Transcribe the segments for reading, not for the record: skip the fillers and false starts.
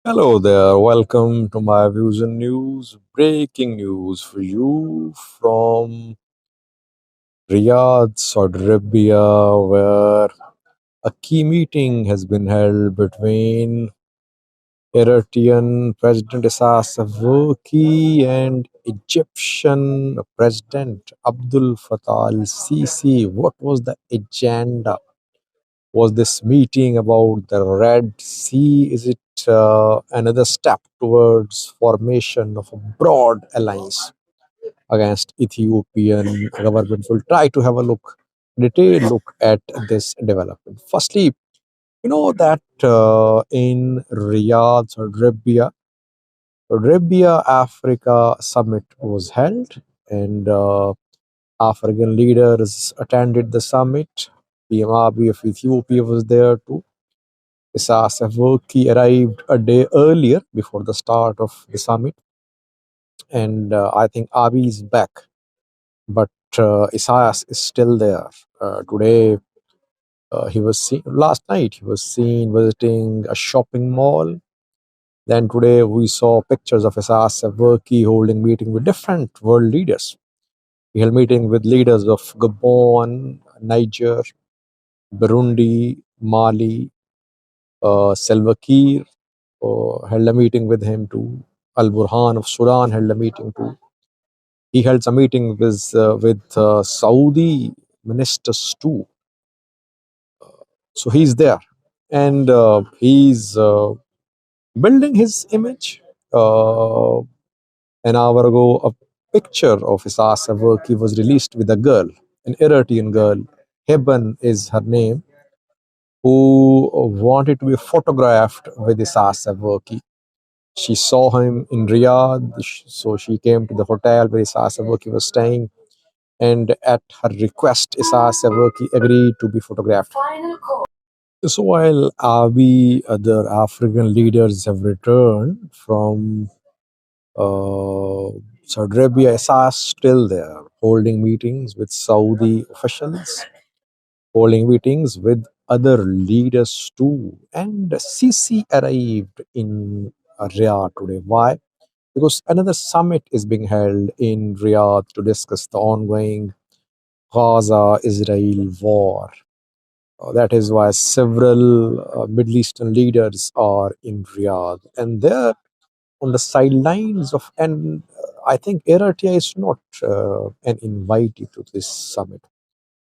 Hello there, welcome to my views and news. Breaking news for you from Riyadh, Saudi Arabia, where a key meeting has been held between Eritrean President Isaias Afwerki and Egyptian President Abdul Fattah al-Sisi. What was the agenda? Was this meeting about the Red Sea? Is it another step towards formation of a broad alliance against Ethiopian government? We'll try to have a detailed look at this development. Firstly, you know that in Riyadh, Arabia Africa summit was held, and African leaders attended the summit. PM Abiy of Ethiopia was there too. Isaias Afwerki arrived a day earlier before the start of the summit, and I think Abiy is back, but Isaias is still there. Today, he was seen. Last night, he was seen visiting a shopping mall. Then today, we saw pictures of Isaias Afwerki holding meeting with different world leaders. He held meeting with leaders of Gabon, Niger, Burundi, Mali, Salva Kiir, held a meeting with him too. Al Burhan of Sudan held a meeting too. He held a meeting with Saudi ministers too. So he's there, and he's building his image. Uh, an hour ago, a picture of Isaias Afwerki was released with a girl, an Eritrean girl. Heben is her name, who wanted to be photographed with Isaias Afwerki. She saw him in Riyadh, so she came to the hotel where Isaias Afwerki was staying, and at her request, Isaias Afwerki agreed to be photographed. So while other African leaders have returned from Saudi Arabia, Isaias still there, holding meetings with Saudi officials, holding meetings with other leaders too. And Sisi arrived in Riyadh today. Why? Because another summit is being held in Riyadh to discuss the ongoing Gaza Israel war. That is why several Middle Eastern leaders are in Riyadh, and they're on the sidelines of. And I think Eritrea is not an invitee to this summit.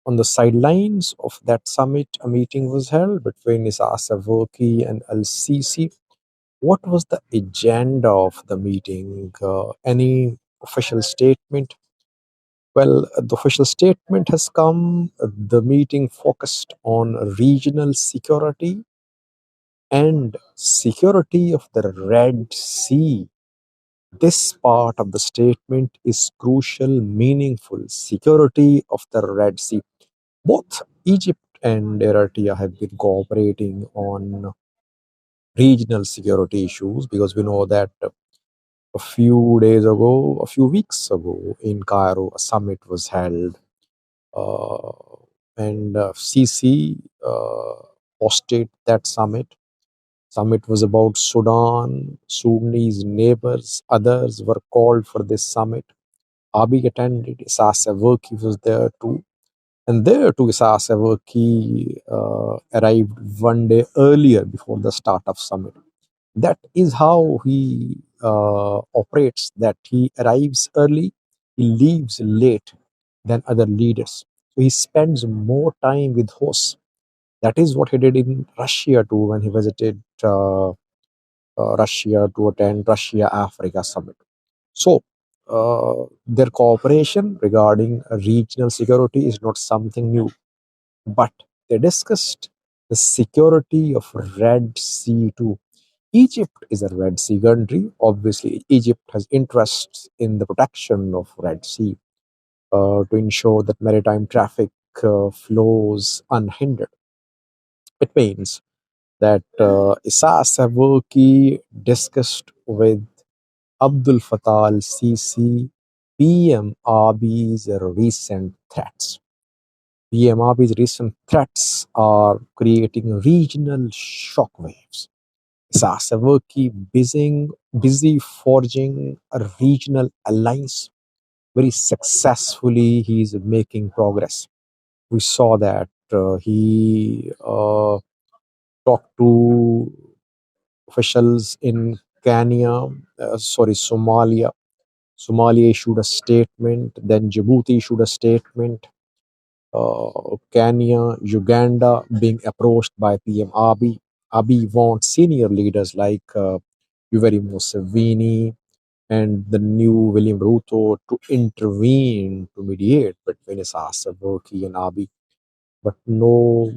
On the sidelines of that summit, a meeting was held between Isaias Afwerki and Al Sisi. What was the agenda of the meeting? Any official statement? Well, the official statement has come. The meeting focused on regional security and security of the Red Sea. This part of the statement is crucial, meaningful. Security of the Red Sea. Both Egypt and Eritrea have been cooperating on regional security issues because we know that a few weeks ago in Cairo, a summit was held, uh, and Sisi hosted that summit. Summit was about Sudan, Sudanese neighbors. Others were called for this summit. Abiy attended. Isaias Afwerki was there too. And there too, Isaias Afwerki arrived one day earlier before the start of summit. That is how he operates, that he arrives early, he leaves late than other leaders. So he spends more time with hosts. That is what he did in Russia too when he visited Russia to attend Russia Africa summit. So their cooperation regarding regional security is not something new, but they discussed the security of Red Sea too. Egypt is a Red Sea country. Obviously, Egypt has interests in the protection of Red Sea to ensure that maritime traffic flows unhindered. It means that Isaias Afwerki discussed with Abdul Fattah al-Sisi PM Abiy's recent threats. PM Abiy's recent threats are creating regional shockwaves. Sasavaki busy forging a regional alliance very successfully. He's making progress. We saw that he talked to officials in Kenya, Somalia. Somalia issued a statement, then Djibouti issued a statement. Kenya, Uganda being approached by PM Abiy. Abiy wants senior leaders like Yoweri Museveni and the new William Ruto to intervene to mediate between Isaias Afwerki and Abiy, but no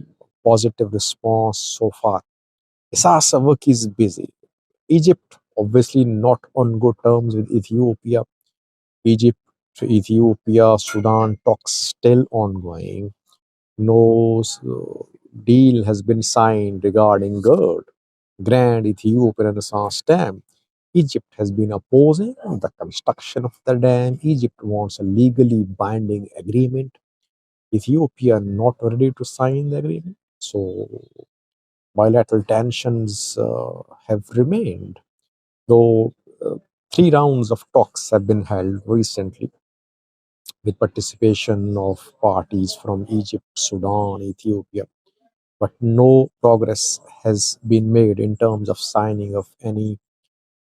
positive response so far. Isaias Afwerki is busy. Egypt, obviously not on good terms with Ethiopia. Egypt, Ethiopia, Sudan talks still ongoing. No deal has been signed regarding GERD, Grand Ethiopian Renaissance Dam. Egypt has been opposing the construction of the dam. Egypt wants a legally binding agreement. Ethiopia not ready to sign the agreement. So bilateral tensions have remained, though uh, three rounds of talks have been held recently with participation of parties from Egypt, Sudan, Ethiopia, but no progress has been made in terms of signing of any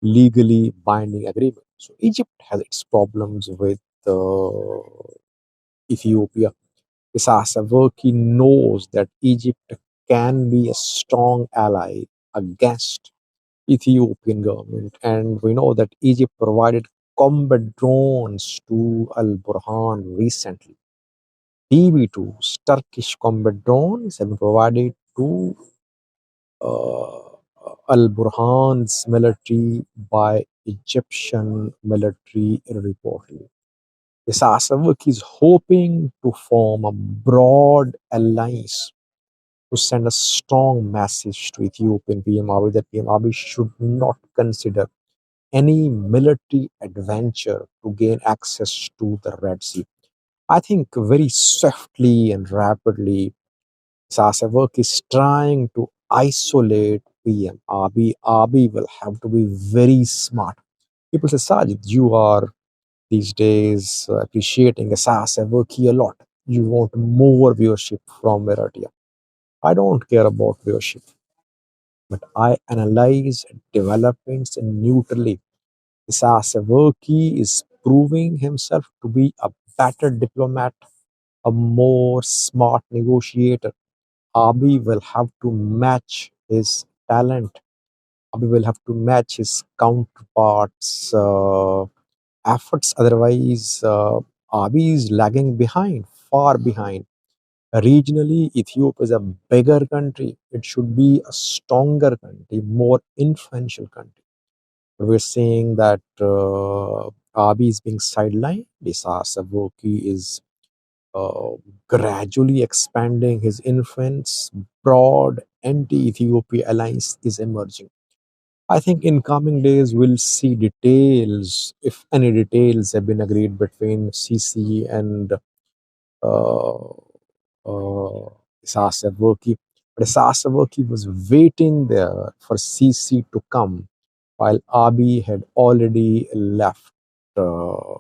legally binding agreement. So Egypt has its problems with Ethiopia. Isaias Afwerki knows that Egypt can be a strong ally against Ethiopian government, and we know that Egypt provided combat drones to Al Burhan recently. TB2s, Turkish combat drones, have been provided to uh, Al Burhan's military by Egyptian military reportedly. Isaias Afwerki is hoping to form a broad alliance to send a strong message to Ethiopian PM Abiy that PM Abiy should not consider any military adventure to gain access to the Red Sea. I think very swiftly and rapidly, Sasavok is trying to isolate PM Abiy. Abiy will have to be very smart. People say, Sajid, you are these days appreciating Sasavok a lot. You want more viewership from Eritrea. I don't care about viewership, but I analyze developments neutrally. Sasavok is proving himself to be a better diplomat, a more smart negotiator. Abiy will have to match his talent. Abiy will have to match his counterparts' efforts. Otherwise, Abiy is lagging behind, far behind. Regionally, Ethiopia is a bigger country. It should be a stronger country, more influential country. But we're seeing that Abiy is being sidelined. Isaias Afwerki is uh, gradually expanding his influence. Broad anti-Ethiopia alliance is emerging. I think in coming days we'll see details, if any details have been agreed between Sisi and uh, Isaias Afwerki. But Isaias Afwerki was waiting there for Sisi to come, while Abiy had already left uh,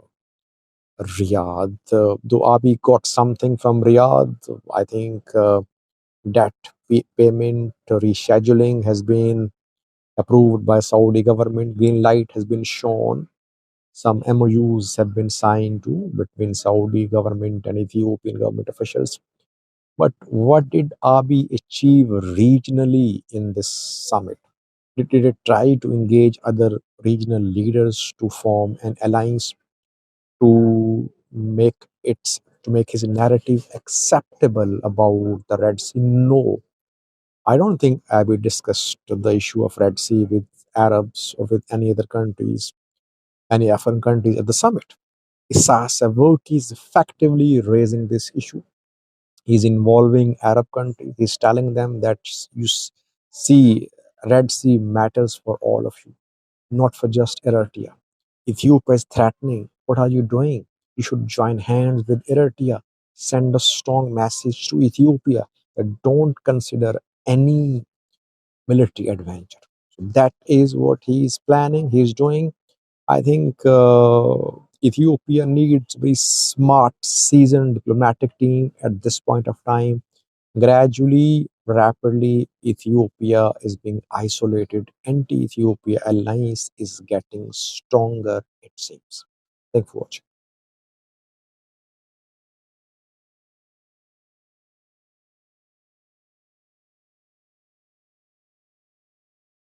Riyadh. Though Abiy got something from Riyadh, I think debt payment rescheduling has been approved by Saudi government. Green light has been shown. Some MOUs have been signed too between Saudi government and Ethiopian government officials. But what did Abiy achieve regionally in this summit? Did it try to engage other regional leaders to form an alliance to make his narrative acceptable about the Red Sea? No, I don't think Abiy discussed the issue of Red Sea with Arabs or with any other countries, any African countries at the summit. Isaias Afwerki is effectively raising this issue. He's involving Arab countries. He's telling them that see, Red Sea matters for all of you, not for just Eritrea. Ethiopia is threatening. What are you doing? You should join hands with Eritrea. Send a strong message to Ethiopia that don't consider any military adventure. That is what he's planning, he's doing. I think Ethiopia needs a very smart, seasoned diplomatic team at this point of time. Gradually, rapidly, Ethiopia is being isolated. Anti Ethiopia alliance is getting stronger, it seems. Thank you for watching.